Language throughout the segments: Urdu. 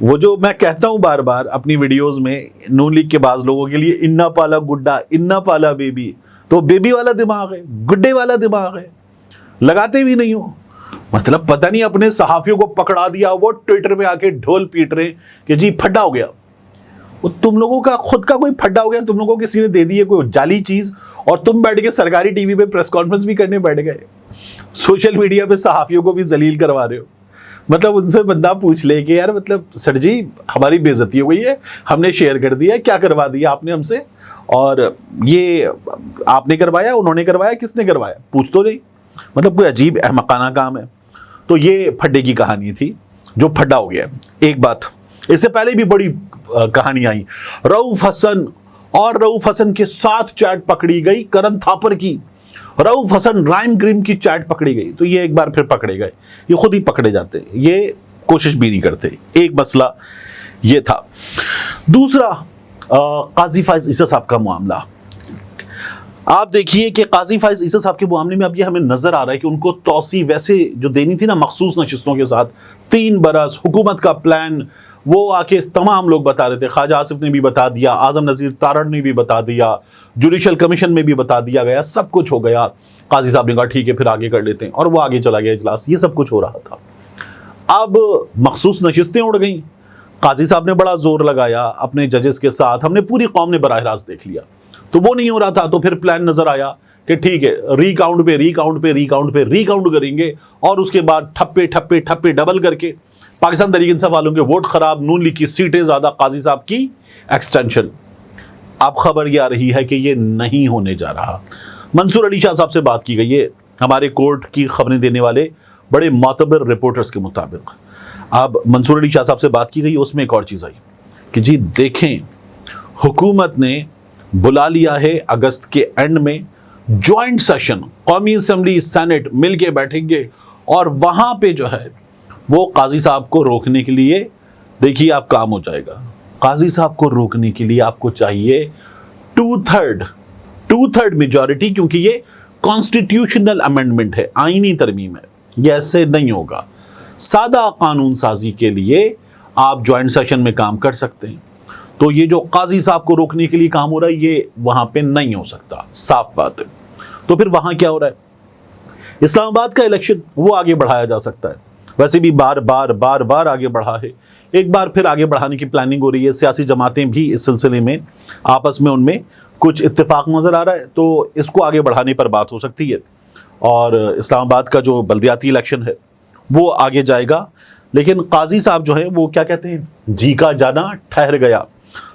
وہ جو میں کہتا ہوں بار بار اپنی ویڈیوز میں نون لیگ کے بعض لوگوں کے لیے انا پالا گڈا انا پالا بیبی، تو بیبی والا دماغ ہے، گڈے والا دماغ ہے، لگاتے بھی نہیں ہو. مطلب پتہ نہیں اپنے صحافیوں کو پکڑا دیا، وہ ٹویٹر پہ آ کے ڈھول پیٹ رہے کہ جی پھڈا ہو گیا. وہ تم لوگوں کا خود کا کوئی پھڈا ہو گیا، تم لوگوں کو کسی نے دے دی ہے کوئی جعلی چیز، اور تم بیٹھ کے سرکاری ٹی وی پہ پریس کانفرنس بھی کرنے بیٹھ گئے، سوشل میڈیا پہ صحافیوں کو بھی ذلیل کروا رہے ہو. مطلب ان سے بندہ پوچھ لے کہ یار مطلب سر جی ہماری بے عزتی ہو گئی ہے، ہم نے شیئر کر دیا، کیا کروا دیا آپ نے ہم سے، اور یہ آپ نے کروایا، انہوں نے کروایا، کس نے کروایا، پوچھ تو نہیں. مطلب کوئی عجیب احمقانہ کام ہے. تو یہ پھڈے کی کہانی تھی جو پھڈا ہو گیا. ایک بات، اس سے پہلے بھی بڑی کہانی آئی، رؤف حسن اور رؤف حسن کے ساتھ چیٹ پکڑی گئی کرن تھاپر کی، رؤف حسن رائم گریم کی چیٹ پکڑی گئی. تو یہ ایک بار پھر پکڑے گئے، یہ خود ہی پکڑے جاتے، یہ کوشش بھی نہیں کرتے. ایک مسئلہ یہ تھا. دوسرا قاضی فائز عیسیٰ صاحب کا معاملہ. آپ دیکھیے کہ قاضی فائز عیسیٰ صاحب کے معاملے میں اب یہ ہمیں نظر آ رہا ہے کہ ان کو توسیع ویسے جو دینی تھی نا مخصوص نشستوں کے ساتھ، 3 برس حکومت کا پلان، وہ آ کے تمام لوگ بتا رہے تھے. خواجہ آصف نے بھی بتا دیا، اعظم نذیر تارڑ نے بھی بتا دیا، جوڈیشل کمیشن میں بھی بتا دیا گیا، سب کچھ ہو گیا. قاضی صاحب نے کہا ٹھیک ہے پھر آگے کر لیتے ہیں، اور وہ آگے چلا گیا اجلاس. یہ سب کچھ ہو رہا تھا. اب مخصوص نشستیں اڑ گئیں. قاضی صاحب نے بڑا زور لگایا اپنے ججز کے ساتھ، ہم نے پوری قوم نے براہ راست دیکھ لیا، تو وہ نہیں ہو رہا تھا. تو پھر پلان نظر آیا کہ ٹھیک ہے ری کاؤنٹ پہ ری کاؤنٹ پہ ری کاؤنٹ پہ ری کاؤنٹ کریں گے، اور اس کے بعد ٹھپے ٹھپے ٹھپے ڈبل کر کے پاکستان تحریک انصاف والوں کے ووٹ خراب، نون لیگ کی سیٹیں زیادہ، قاضی صاحب کی ایکسٹینشن. اب خبر یہ آ رہی ہے کہ یہ نہیں ہونے جا رہا. منصور علی شاہ صاحب سے بات کی گئی ہے ہمارے کورٹ کی خبریں دینے والے بڑے معتبر رپورٹرز کے مطابق. اب منصور علی شاہ صاحب سے بات کی گئی، اس میں ایک اور چیز آئی کہ جی دیکھیں حکومت نے بلا لیا ہے اگست کے اینڈ میں جوائنٹ سیشن، قومی اسمبلی سینٹ مل کے بیٹھیں گے، اور وہاں پہ جو ہے وہ قاضی صاحب کو روکنے کے لیے دیکھیے آپ کام ہو جائے گا. قاضی صاحب کو روکنے کے لیے آپ کو چاہیے 2/3 میجورٹی، کیونکہ یہ کانسٹیٹیوشنل امینڈمنٹ ہے، آئینی ترمیم ہے. یہ ایسے نہیں ہوگا. سادہ قانون سازی کے لیے آپ جوائنٹ سیشن میں کام کر سکتے ہیں. تو یہ جو قاضی صاحب کو روکنے کے لیے کام ہو رہا ہے یہ وہاں پہ نہیں ہو سکتا، صاف بات ہے. تو پھر وہاں کیا ہو رہا ہے؟ اسلام آباد کا الیکشن وہ آگے بڑھایا جا سکتا ہے، ویسے بھی بار بار آگے بڑھا ہے، ایک بار پھر آگے بڑھانے کی پلاننگ ہو رہی ہے. سیاسی جماعتیں بھی اس سلسلے میں آپس میں ان میں کچھ اتفاق نظر آ رہا ہے، تو اس کو آگے بڑھانے پر بات ہو سکتی ہے. اور اسلام آباد کا جو بلدیاتی الیکشن ہے وہ آگے جائے گا. لیکن قاضی صاحب جو ہے وہ کیا کہتے ہیں، جی کا جانا ٹھہر گیا،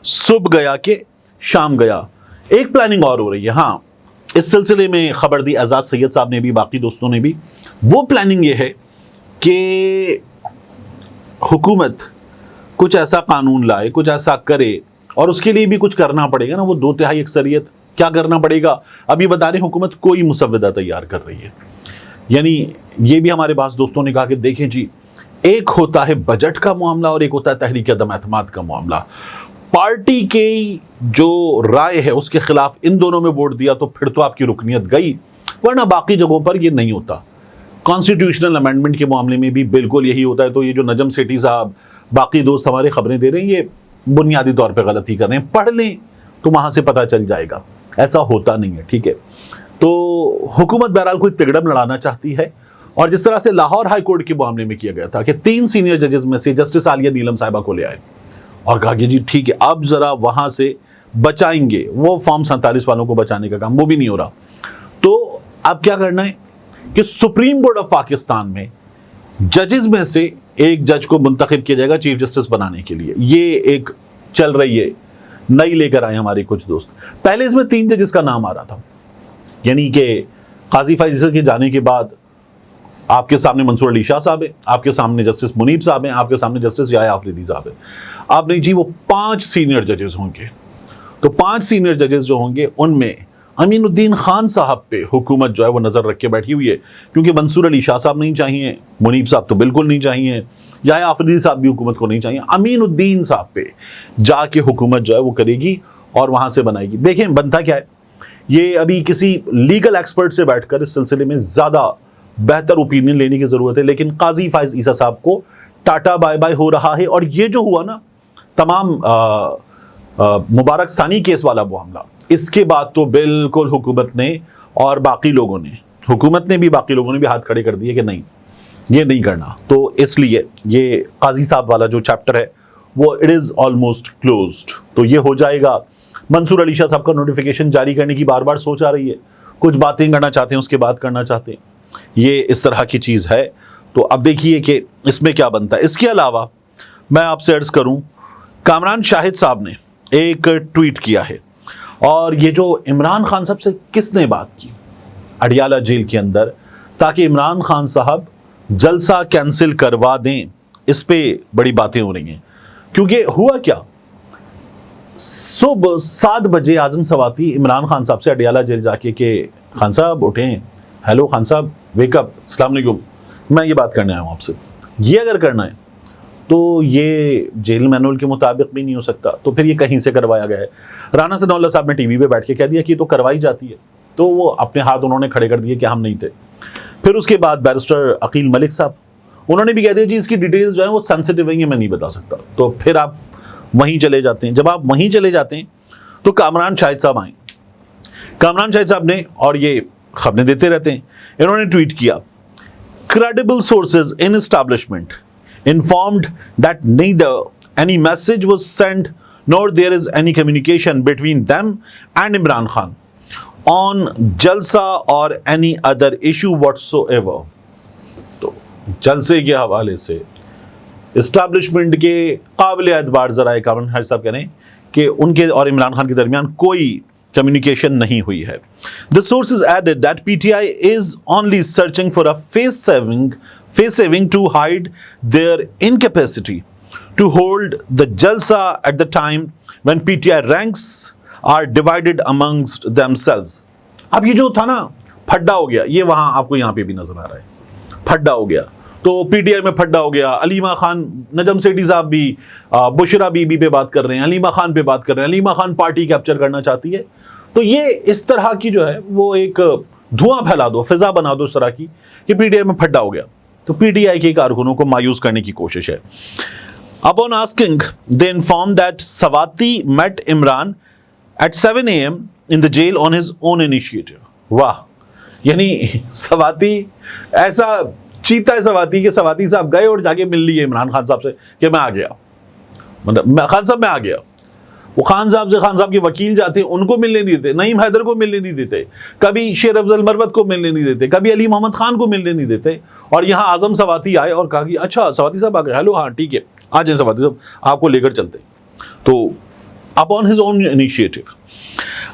صبح گیا کہ شام گیا. ایک پلاننگ اور ہو رہی ہے. ہاں اس سلسلے میں خبر دی اعزاز سید صاحب نے بھی، باقی دوستوں نے بھی. وہ پلاننگ یہ ہے کہ حکومت کچھ ایسا قانون لائے، کچھ ایسا کرے، اور اس کے لیے بھی کچھ کرنا پڑے گا نا. وہ 2/3 اکثریت، کیا کرنا پڑے گا؟ ابھی بتا رہے حکومت کوئی مسودہ تیار کر رہی ہے. یعنی یہ بھی ہمارے پاس دوستوں نے کہا کہ دیکھیں جی ایک ہوتا ہے بجٹ کا معاملہ اور ایک ہوتا ہے تحریک عدم اعتماد کا معاملہ. پارٹی کی جو رائے ہے اس کے خلاف ان دونوں میں ووٹ دیا تو پھر تو آپ کی رکنیت گئی، ورنہ باقی جگہوں پر یہ نہیں ہوتا. کانسٹیٹیوشنل امینڈمنٹ کے معاملے میں بھی بالکل یہی ہوتا ہے. تو یہ جو نجم سیٹھی صاحب باقی دوست ہمارے خبریں دے رہے ہیں یہ بنیادی طور پہ غلطی کر رہے ہیں. پڑھ لیں تو وہاں سے پتہ چل جائے گا، ایسا ہوتا نہیں ہے. ٹھیک ہے، تو حکومت بہرحال کوئی تگڑم لڑانا چاہتی ہے. اور جس طرح سے لاہور ہائی کورٹ کے معاملے میں کیا گیا تھا کہ 3 سینئر ججز میں سے جسٹس عالیہ نیلم صاحبہ کو لے آئے اور کہا کہ جی ٹھیک ہے اب ذرا وہاں سے بچائیں گے، وہ فارم 47 والوں کو بچانے کا کام وہ بھی نہیں ہو رہا. تو اب کیا کرنا ہے کہ سپریم کورٹ آف پاکستان میں ججز میں سے ایک جج کو منتخب کیا جائے گا چیف جسٹس بنانے کے لیے. یہ ایک چل رہی ہے، نئی لے کر آئے ہمارے کچھ دوست. پہلے اس میں 3 ججز کا نام آ رہا تھا، یعنی کہ قاضی فائز عیسیٰ کے جانے کے بعد آپ کے سامنے منصور علی شاہ صاحب ہیں، آپ کے سامنے جسٹس منیب صاحب ہیں، آپ کے سامنے جسٹس یحییٰ آفریدی صاحب ہیں. آپ نہیں جی وہ 5 سینئر ججز ہوں گے. تو 5 سینئر ججز جو ہوں گے ان میں امین الدین خان صاحب پہ حکومت جو ہے وہ نظر رکھ کے بیٹھی ہوئی ہے، کیونکہ منصور علی شاہ صاحب نہیں چاہیے، منیب صاحب تو بالکل نہیں چاہیے، یحییٰ آفریدی صاحب بھی حکومت کو نہیں چاہیے. امین الدین صاحب پہ جا کے حکومت جو ہے وہ کرے گی اور وہاں سے بنائے گی. دیکھیں بنتا کیا ہے، یہ ابھی کسی لیگل ایکسپرٹ سے بیٹھ کر اس سلسلے میں زیادہ بہتر اوپینین لینے کی ضرورت ہے. لیکن قاضی فائز عیسیٰ صاحب کو ٹاٹا بائے بائے ہو رہا ہے. اور یہ جو ہوا نا تمام مبارک ثانی کیس والا معاملہ, اس کے بعد تو بالکل حکومت نے اور باقی لوگوں نے, حکومت نے بھی باقی لوگوں نے بھی ہاتھ کھڑے کر دیے کہ نہیں یہ نہیں کرنا. تو اس لیے یہ قاضی صاحب والا جو چیپٹر ہے وہ اٹ از آلموسٹ کلوزڈ. تو یہ ہو جائے گا. منصور علی شاہ صاحب کا نوٹیفیکیشن جاری کرنے کی بار بار سوچ آ رہی ہے, کچھ باتیں کرنا چاہتے ہیں اس کے بعد کرنا چاہتے ہیں, یہ اس طرح کی چیز ہے. تو اب دیکھیے کہ اس میں کیا بنتا ہے. اس کے علاوہ میں آپ سے عرض کروں, کامران شاہد صاحب نے ایک ٹویٹ کیا ہے, اور یہ جو عمران خان صاحب سے کس نے بات کی اڈیالہ جیل کے اندر تاکہ عمران خان صاحب جلسہ کینسل کروا دیں, اس پہ بڑی باتیں ہو رہی ہیں. کیونکہ ہوا کیا, صبح 7 بجے اعظم سواتی عمران خان صاحب سے اڈیالہ جیل جا کے کہ خان صاحب اٹھیں, ہیلو خان صاحب ویک اپ, السلام علیکم, میں یہ بات کرنے آیا ہوں آپ سے. یہ اگر کرنا ہے تو یہ جیل مینول کے مطابق بھی نہیں ہو سکتا, تو پھر یہ کہیں سے کروایا گیا ہے. رانا ثناء اللہ صاحب نے ٹی وی پہ بیٹھ کے کہہ دیا کہ یہ تو کروائی جاتی ہے, تو وہ اپنے ہاتھ انہوں نے کھڑے کر دیے کہ ہم نہیں تھے. پھر اس کے بعد بیرسٹر عقیل ملک صاحب انہوں نے بھی کہہ دیا جی اس کی ڈیٹیلز جو ہیں وہ سینسٹیو ہیں, یہ میں نہیں بتا سکتا. تو پھر آپ وہیں چلے جاتے ہیں. جب آپ وہیں چلے جاتے ہیں تو کامران شاہد صاحب آئیں. کامران شاہد صاحب نے, اور یہ خبریں دیتے رہتے ہیں, انہوں نے ٹویٹ کیا, credible sources in establishment informed that neither any message was sent nor there is any communication between them and Imran Khan on jalsa or any other issue whatsoever. تو جلسے کے حوالے سے اسٹیبلشمنٹ کے قابل اعتبار ذرائع کامران شاہد صاحب کہہ رہے ہیں کہ ان کے اور عمران خان کے درمیان کوئی کمیونیکیشن نہیں ہوئی ہے. The sources added that PTI is only searching for a face saving to hide their incapacity to hold the jalsa at the time when PTI ranks are divided amongst themselves. اب یہ جو تھا نا پھڈا ہو گیا, یہ وہاں آپ کو یہاں پہ بھی نظر آ رہا ہے, پھڈا ہو گیا. تو پی ٹی آئی میں پھڈا ہو گیا. علیمہ خان, نجم سیٹھی صاحب بھی بشرا بی بی پہ بات کر رہے ہیں, علیمہ خان پہ بات کر رہے ہیں, علیمہ خان پارٹی کیپچر کرنا چاہتی ہے. تو یہ اس طرح کی جو ہے وہ ایک دھواں پھیلا دو, فضا بنا دو اس طرح کی کہ پی ٹی آئی میں پھڈا ہو گیا. تو پی ٹی آئی کے کارکنوں کو مایوس کرنے کی کوشش ہے. Upon asking, they informed that Sawati met Imran at 7 a.m. in the jail on his own initiative. واہ, یعنی سواتی ایسا چیتا ہے سواتی کہ سواتی صاحب گئے اور جا کے مل لیے عمران خان صاحب سے کہ میں آ گیا, مطلب خان صاحب میں آ گیا. وہ خان صاحب سے خان صاحب کے وکیل جاتے ہیں, ان کو ملنے نہیں دیتے, نعیم حیدر کو ملنے نہیں دیتے, کبھی شیر افضل مروت کو ملنے نہیں دیتے, کبھی علی محمد خان کو ملنے نہیں دیتے. اور یہاں اعظم سواتی آئے اور کہا کہ اچھا سواتی صاحب آ گئے, ہیلو ہاں ٹھیک ہے آ جائیں سواتی صاحب, آپ کو لے کر چلتے. تو upon his own initiative,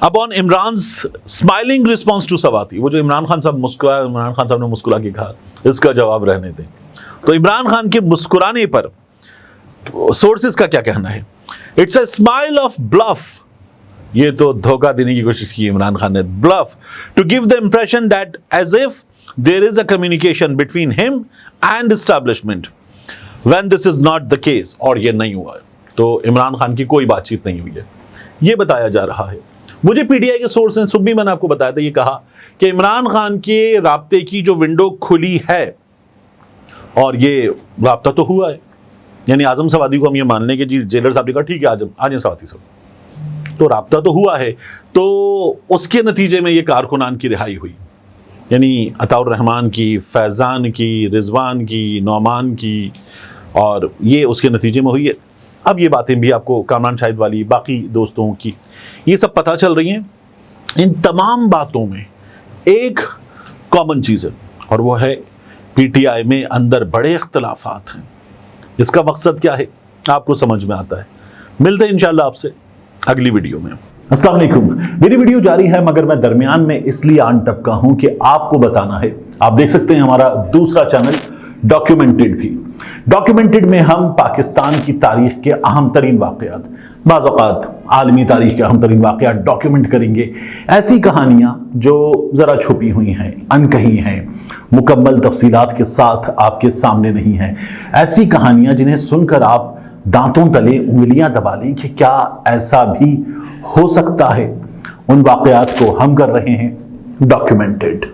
upon Imran's smiling response to Sawati, وہ جو عمران خان صاحب مسکرائے, عمران خان صاحب نے مسکرا کے کہا اس کا جواب رہنے دیں. تو عمران خان کے مسکرانے پر سورسز کا کیا کہنا ہے, it's a smile of bluff, یہ تو دھوکہ دینے کی کوشش کی عمران خان نے, bluff to give the impression that as if there is a communication between ہم and establishment when this is not the case. اور یہ نہیں ہوا ہے, تو عمران خان کی کوئی بات چیت نہیں ہوئی ہے, یہ بتایا جا رہا ہے. مجھے پی ٹی آئی کے سورس نے صبح میں نے آپ کو بتایا تھا, یہ کہا کہ عمران خان کے رابطے کی جو ونڈو کھلی ہے, اور یہ رابطہ تو ہوا ہے, یعنی اعظم سواتی کو ہم یہ مان لیں کہ جی جیلر صاحب نے کہا ٹھیک ہے آ جائیں سواتی صاحب, تو رابطہ تو ہوا ہے. تو اس کے نتیجے میں یہ کارکنان کی رہائی ہوئی, یعنی عطاء الرحمان کی, فیضان کی, رضوان کی, نعمان کی, اور یہ اس کے نتیجے میں ہوئی ہے. اب یہ باتیں بھی آپ کو کامران شاہد والی, باقی دوستوں کی, یہ سب پتہ چل رہی ہیں. ان تمام باتوں میں ایک کامن چیز ہے, اور وہ ہے پی ٹی آئی میں اندر بڑے اختلافات ہیں. اس کا مقصد کیا ہے آپ کو سمجھ میں آتا ہے. ملتے ہیں انشاءاللہ آپ سے اگلی ویڈیو میں. السلام علیکم. میری ویڈیو جاری ہے مگر میں درمیان میں اس لیے آن ٹپکا ہوں کہ آپ کو بتانا ہے, آپ دیکھ سکتے ہیں ہمارا دوسرا چینل ڈاکیومنٹڈ بھی. ڈاکیومنٹڈ میں ہم پاکستان کی تاریخ کے اہم ترین واقعات, بعض اوقات عالمی تاریخ کے اہم ترین واقعات ڈاکیومنٹ کریں گے. ایسی کہانیاں جو ذرا چھپی ہوئی ہیں, انکہی ہیں, مکمل تفصیلات کے ساتھ آپ کے سامنے نہیں ہیں. ایسی کہانیاں جنہیں سن کر آپ دانتوں تلے انگلیاں دبا لیں کہ کیا ایسا بھی ہو سکتا ہے. ان واقعات کو ہم کر رہے ہیں ڈاکیومنٹڈ.